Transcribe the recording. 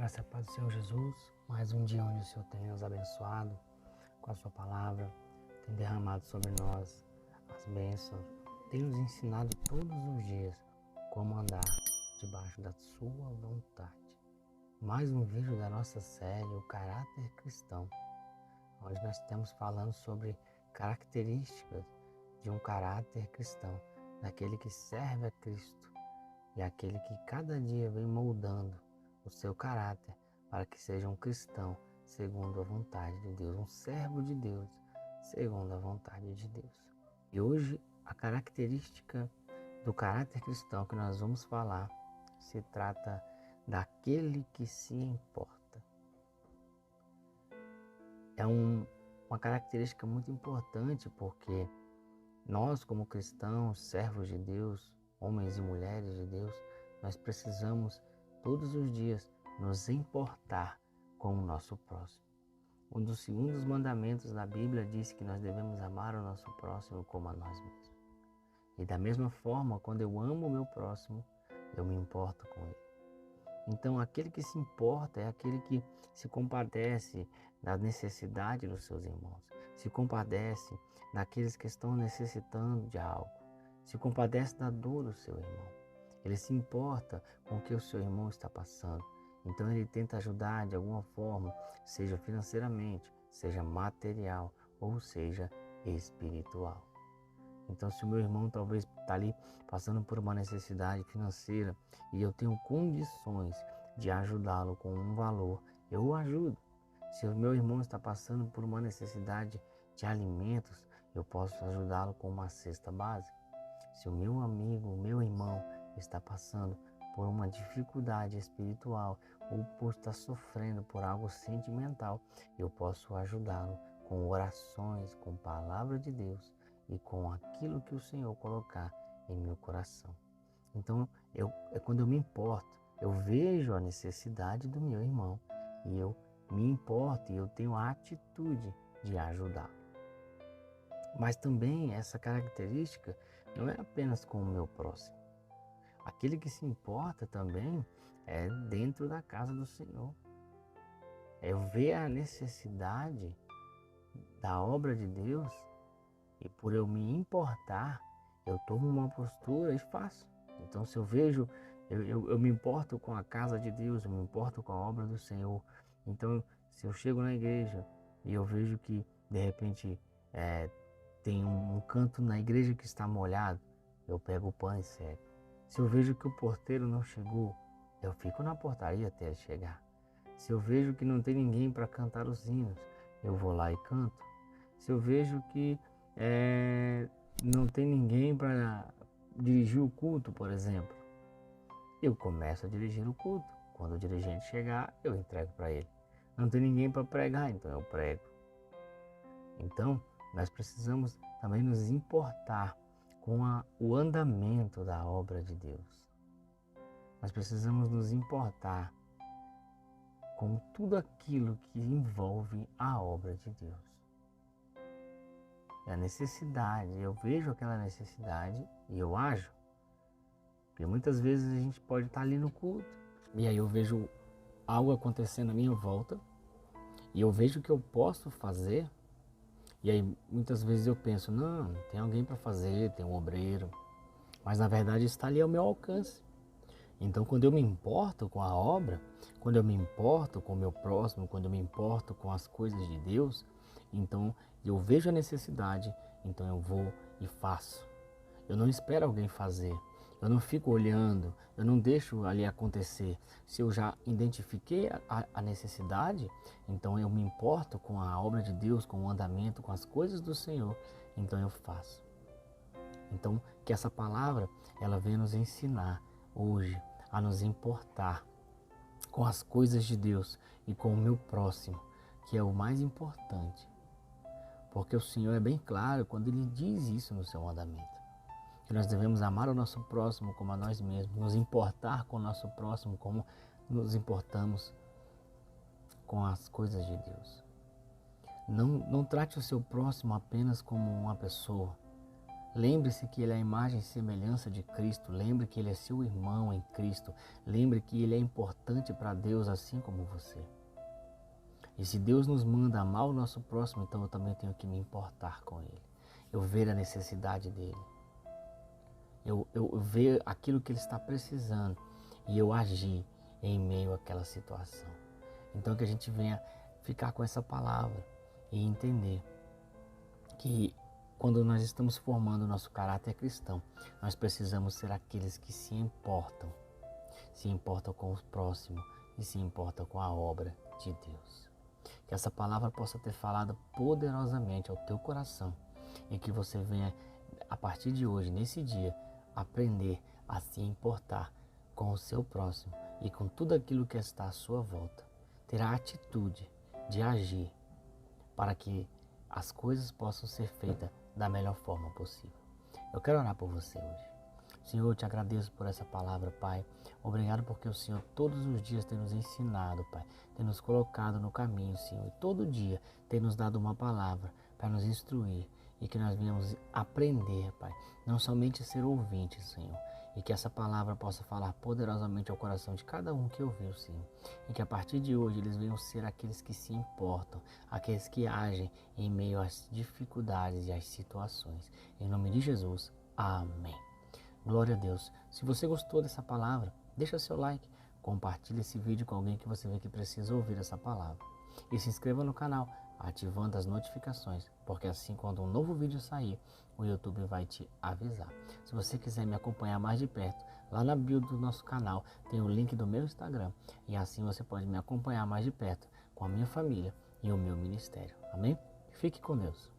graça e a paz do Senhor Jesus, mais um dia onde o Senhor tem nos abençoado com a sua palavra, tem derramado sobre nós as bênçãos, tem nos ensinado todos os dias como andar debaixo da sua vontade. Mais um vídeo da nossa série, o caráter cristão, onde nós estamos falando sobre características de um caráter cristão, daquele que serve a Cristo e aquele que cada dia vem moldando o seu caráter para que seja um cristão segundo a vontade de Deus, um servo de Deus segundo a vontade de Deus. E hoje a característica do caráter cristão que nós vamos falar se trata daquele que se importa. É uma característica muito importante porque nós, como cristãos, servos de Deus, homens e mulheres de Deus, nós precisamos todos os dias nos importar com o nosso próximo. Um dos segundos mandamentos da Bíblia diz que nós devemos amar o nosso próximo como a nós mesmos. E da mesma forma, quando eu amo o meu próximo, eu me importo com ele. Então, aquele que se importa é aquele que se compadece da necessidade dos seus irmãos, se compadece daqueles que estão necessitando de algo, se compadece da dor do seu irmão. Ele se importa com o que o seu irmão está passando. Então ele tenta ajudar de alguma forma, seja financeiramente, seja material ou seja espiritual. Então se o meu irmão talvez está ali passando por uma necessidade financeira e eu tenho condições de ajudá-lo com um valor, eu o ajudo. Se o meu irmão está passando por uma necessidade de alimentos, eu posso ajudá-lo com uma cesta básica. Se o meu amigo, o meu irmão está passando por uma dificuldade espiritual ou por estar sofrendo por algo sentimental, eu posso ajudá-lo com orações, com palavra de Deus e com aquilo que o Senhor colocar em meu coração. Então, quando eu me importo, eu vejo a necessidade do meu irmão e eu me importo e eu tenho a atitude de ajudá-lo. Mas também essa característica não é apenas com o meu próximo. Aquele que se importa também é dentro da casa do Senhor. É ver a necessidade da obra de Deus e por eu me importar, eu tomo uma postura e faço. Então se eu vejo, eu me importo com a casa de Deus, eu me importo com a obra do Senhor. Então se eu chego na igreja e eu vejo que de repente tem um canto na igreja que está molhado, eu pego o pano e seco. Se eu vejo que o porteiro não chegou, eu fico na portaria até ele chegar. Se eu vejo que não tem ninguém para cantar os hinos, eu vou lá e canto. Se eu vejo que não tem ninguém para dirigir o culto, por exemplo, eu começo a dirigir o culto. Quando o dirigente chegar, eu entrego para ele. Não tem ninguém para pregar, então eu prego. Então, nós precisamos também nos importar com o andamento da obra de Deus. Nós precisamos nos importar com tudo aquilo que envolve a obra de Deus. É a necessidade, eu vejo aquela necessidade e eu ajo. Porque muitas vezes a gente pode estar ali no culto e aí eu vejo algo acontecendo à minha volta e eu vejo o que eu posso fazer. E aí muitas vezes eu penso, não, tem alguém para fazer, tem um obreiro, mas na verdade está ali ao meu alcance. Então quando eu me importo com a obra, quando eu me importo com o meu próximo, quando eu me importo com as coisas de Deus, então eu vejo a necessidade, então eu vou e faço. Eu não espero alguém fazer, eu não fico olhando, eu não deixo ali acontecer. Se eu já identifiquei a necessidade, então eu me importo com a obra de Deus, com o andamento, com as coisas do Senhor, então eu faço. Então que essa palavra, ela venha nos ensinar hoje a nos importar com as coisas de Deus e com o meu próximo, que é o mais importante. Porque o Senhor é bem claro quando Ele diz isso no seu mandamento. Que nós devemos amar o nosso próximo como a nós mesmos, nos importar com o nosso próximo como nos importamos com as coisas de Deus. Não trate o seu próximo apenas como uma pessoa. Lembre-se que ele é a imagem e semelhança de Cristo. Lembre que ele é seu irmão em Cristo. Lembre que ele é importante para Deus assim como você. E se Deus nos manda amar o nosso próximo, então eu também tenho que me importar com ele. Eu ver a necessidade dele. Eu ver aquilo que ele está precisando e eu agir em meio àquela situação. Então que a gente venha ficar com essa palavra e entender que quando nós estamos formando o nosso caráter cristão, nós precisamos ser aqueles que se importam com o próximo e se importam com a obra de Deus. Que essa palavra possa ter falado poderosamente ao teu coração e que você venha, a partir de hoje, nesse dia, aprender a se importar com o seu próximo e com tudo aquilo que está à sua volta. Ter a atitude de agir para que as coisas possam ser feitas da melhor forma possível. Eu quero orar por você hoje. Senhor, eu te agradeço por essa palavra, Pai. Obrigado porque o Senhor todos os dias tem nos ensinado, Pai. Tem nos colocado no caminho, Senhor. E todo dia tem nos dado uma palavra para nos instruir e que nós venhamos aprender, Pai. Não somente ser ouvintes, Senhor. E que essa palavra possa falar poderosamente ao coração de cada um que ouviu, Senhor. E que a partir de hoje eles venham ser aqueles que se importam, aqueles que agem em meio às dificuldades e às situações. Em nome de Jesus, amém. Glória a Deus. Se você gostou dessa palavra, deixa seu like, compartilhe esse vídeo com alguém que você vê que precisa ouvir essa palavra. E se inscreva no canal, ativando as notificações, porque assim quando um novo vídeo sair, o YouTube vai te avisar. Se você quiser me acompanhar mais de perto, lá na bio do nosso canal tem o link do meu Instagram e assim você pode me acompanhar mais de perto com a minha família e o meu ministério. Amém? Fique com Deus.